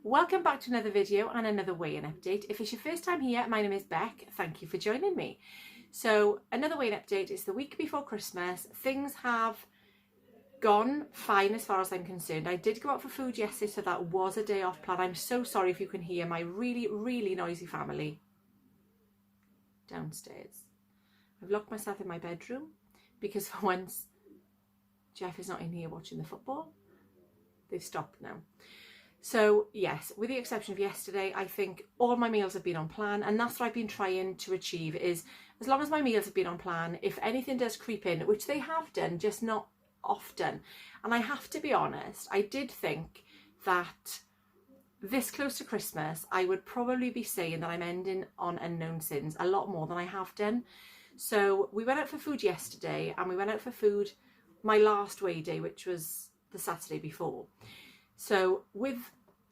Welcome back to another video and another weigh-in update. If it's your first time here, my name is Beck. Thank you for joining me. So another weigh-in update is the week before Christmas. Things have gone fine as far as I'm concerned. I did go out for food yesterday, so that was a day off plan. I'm so sorry if you can hear my really noisy family downstairs. I've locked myself in my bedroom because for once Jeff is not in here watching the football. They've stopped now. So yes, with the exception of yesterday, I think all my meals have been on plan, and that's what I've been trying to achieve, is as long as my meals have been on plan, if anything does creep in, which they have done, just not often. And I have to be honest, I did think that this close to Christmas, I would probably be saying that I'm ending on unknown sins a lot more than I have done. So we went out for food yesterday, and we went out for food my last weigh day, which was the Saturday before. So with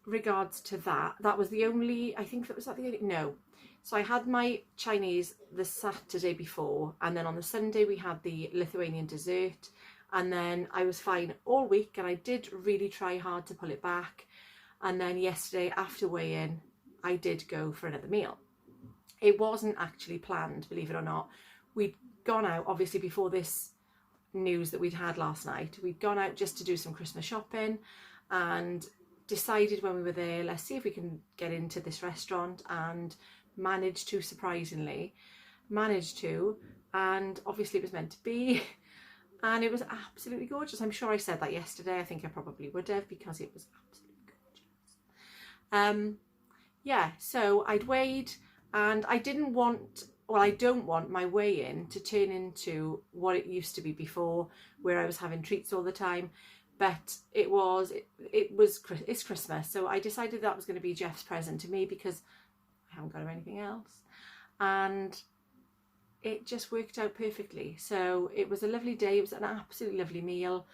regards to that, that was the only, I think that was that the only, no. So I had my Chinese the Saturday before, and then on the Sunday we had the Lithuanian dessert, and then I was fine all week, and I did really try hard to pull it back. And then yesterday after weigh-in, I did go for another meal. It wasn't actually planned, believe it or not. We'd gone out, obviously before this news that we'd had last night, we'd gone out just to do some Christmas shopping, and decided when we were there, let's see if we can get into this restaurant, and managed to, surprisingly, and obviously it was meant to be, and it was absolutely gorgeous. I'm sure I said that yesterday. I think I probably would have, because it was absolutely gorgeous. Yeah, so I'd weighed, and I don't want my weigh-in to turn into what it used to be before, where I was having treats all the time. But it's Christmas, so I decided that was going to be Jeff's present to me, because I haven't got him anything else, and it just worked out perfectly. So it was a lovely day. It was an absolutely lovely meal.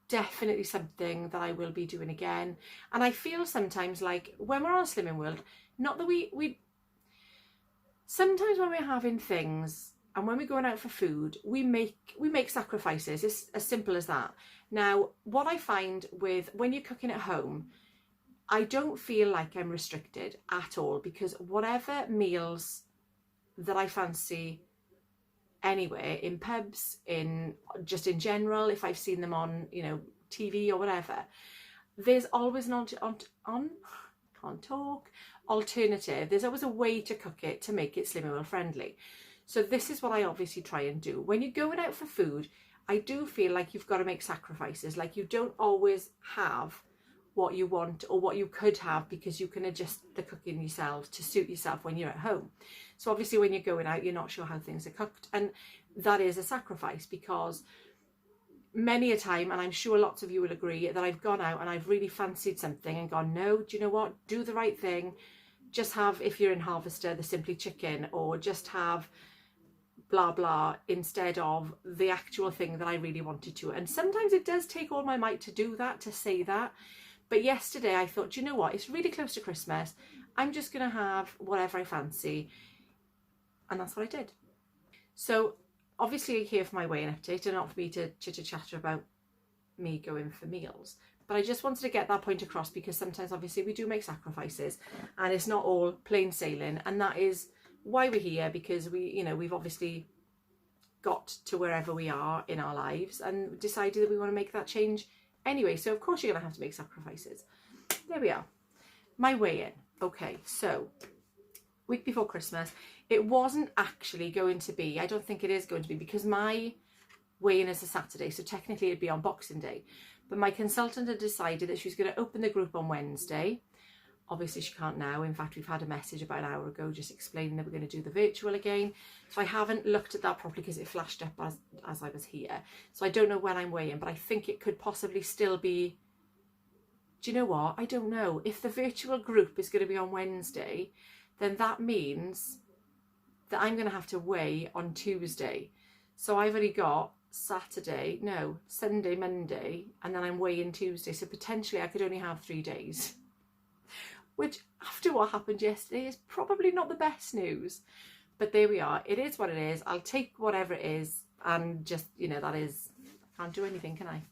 Definitely something that I will be doing again. And I feel sometimes like when we're on a Slimming World, not that we sometimes when we're having things and when we're going out for food, we make sacrifices. It's as simple as that. Now, what I find with when you're cooking at home, I don't feel like I'm restricted at all, because whatever meals that I fancy anywhere, in pubs, just in general, if I've seen them on, TV or whatever, there's always an alternative. There's always a way to cook it to make it Slimming World friendly. So this is what I obviously try and do. When you're going out for food, I do feel like you've got to make sacrifices. Like, you don't always have what you want or what you could have, because you can adjust the cooking yourself to suit yourself when you're at home. So obviously when you're going out, you're not sure how things are cooked, and that is a sacrifice, because many a time, and I'm sure lots of you will agree, that I've gone out and I've really fancied something and gone, no, do you know what, do the right thing, just have, if you're in Harvester, the Simply Chicken, or just have blah blah instead of the actual thing that I really wanted to. And sometimes it does take all my might to do that, to say that. But yesterday I thought, do you know what, it's really close to Christmas, I'm just going to have whatever I fancy, and that's what I did. So obviously you're here for my weigh-in update, and not for me to chitter-chatter about me going for meals. But I just wanted to get that point across, because sometimes obviously we do make sacrifices, and it's not all plain sailing, and that is why we're here, because we've obviously got to wherever we are in our lives and decided that we want to make that change anyway. So of course you're going to have to make sacrifices. There we are. My weigh-in. Okay, so week before Christmas, it wasn't actually going to be, I don't think it is going to be, because my weigh-in is a Saturday, so technically it'd be on Boxing Day. But my consultant had decided that she was going to open the group on Wednesday. Obviously she can't now. In fact, we've had a message about an hour ago just explaining that we're going to do the virtual again. So I haven't looked at that properly, because it flashed up as I was here. So I don't know when I'm weighing, but I think it could possibly still be, do you know what? I don't know. If the virtual group is going to be on Wednesday, then that means that I'm going to have to weigh on Tuesday. So I've only got Sunday, Monday, and then I'm weighing Tuesday. So potentially I could only have 3 days. Which, after what happened yesterday, is probably not the best news. But there we are. It is what it is. I'll take whatever it is, and just, that is, I can't do anything, can I?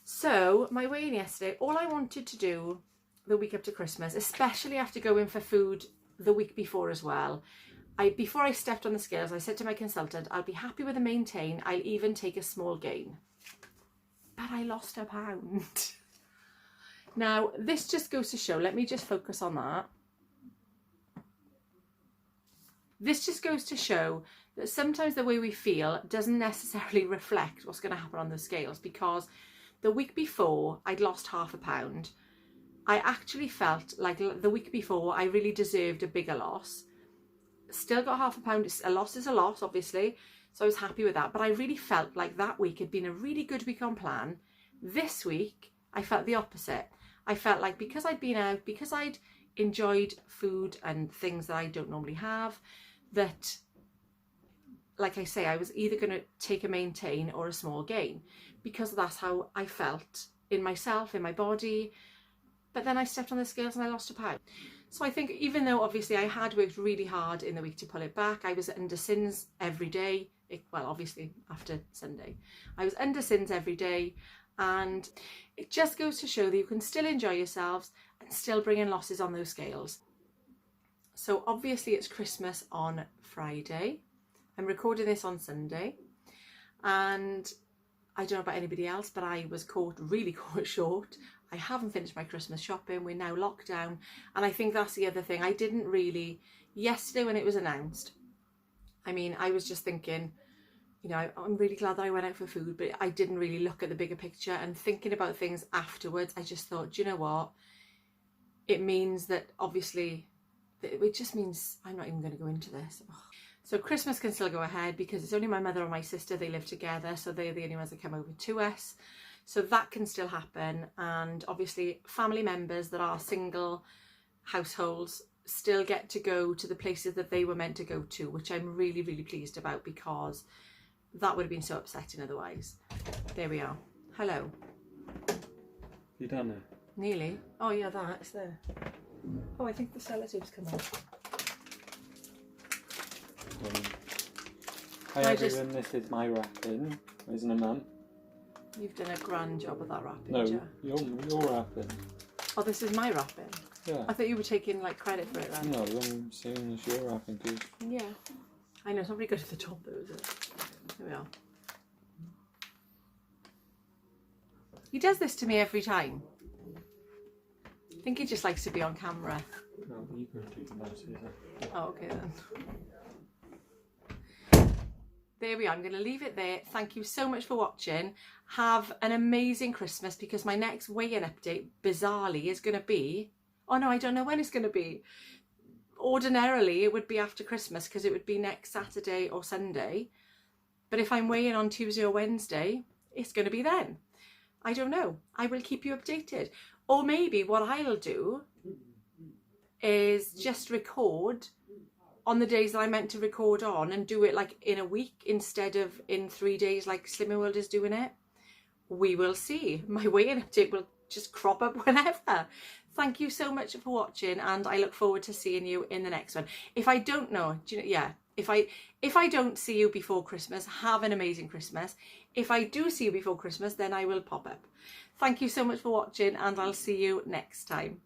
So, my weigh-in yesterday, all I wanted to do the week up to Christmas, especially after going for food the week before as well. Before I stepped on the scales, I said to my consultant, I'll be happy with a maintain. I'll even take a small gain. But I lost a pound. Now, this just goes to show, let me just focus on that. This just goes to show that sometimes the way we feel doesn't necessarily reflect what's going to happen on the scales, because the week before I'd lost half a pound. I actually felt like the week before I really deserved a bigger loss. Still got half a pound. A loss is a loss, obviously. So I was happy with that. But I really felt like that week had been a really good week on plan. This week, I felt the opposite. I felt like because I'd been out, because I'd enjoyed food and things that I don't normally have, that, like I say, I was either going to take a maintain or a small gain, because that's how I felt in myself, in my body. But then I stepped on the scales and I lost a pound. So I think even though obviously I had worked really hard in the week to pull it back, I was under SINS every day. Well, obviously after Sunday, I was under SINS every day. And it just goes to show that you can still enjoy yourselves and still bring in losses on those scales. So obviously it's Christmas on Friday. I'm recording this on Sunday. And I don't know about anybody else, but I was really caught short. I haven't finished my Christmas shopping. We're now locked down. And I think that's the other thing. I didn't really, yesterday when it was announced, I mean, I was just thinking, you know, I'm really glad that I went out for food, but I didn't really look at the bigger picture. And thinking about things afterwards, I just thought, do you know what? It means that obviously, it just means I'm not even going to go into this. Ugh. So Christmas can still go ahead because it's only my mother and my sister. They live together, so they're the only ones that come over to us. So that can still happen. And obviously family members that are single households still get to go to the places that they were meant to go to, which I'm really, really pleased about, because that would have been so upsetting otherwise. There we are. Hello. You done it? Nearly. Oh yeah, it's there. Oh, I think the sellotape's come off. Hi everyone, this is my wrapping, isn't it, Mum? You've done a grand job of that wrapping, No, Jo. you're wrapping. Oh, this is my wrapping? Yeah. I thought you were taking like credit for it then. No, I'm saying it's your wrapping too. Yeah. I know, somebody got to the top though, is it? There we are. He does this to me every time. I think he just likes to be on camera. No, you can take the mouse, Oh, okay then. There we are. I'm going to leave it there. Thank you so much for watching. Have an amazing Christmas, because my next weigh-in update, bizarrely, is going to be... Oh no, I don't know when it's going to be. Ordinarily, it would be after Christmas, because it would be next Saturday or Sunday. But if I'm weighing on Tuesday or Wednesday, it's going to be then. I don't know. I will keep you updated. Or maybe what I'll do is just record on the days that I meant to record on, and do it like in a week instead of in 3 days like Slimming World is doing it. We will see. My weigh-in update will just crop up whenever. Thank you so much for watching, and I look forward to seeing you in the next one. If I don't know, do you know, yeah, if I don't see you before Christmas, have an amazing Christmas. If I do see you before Christmas, then I will pop up. Thank you so much for watching, and I'll see you next time.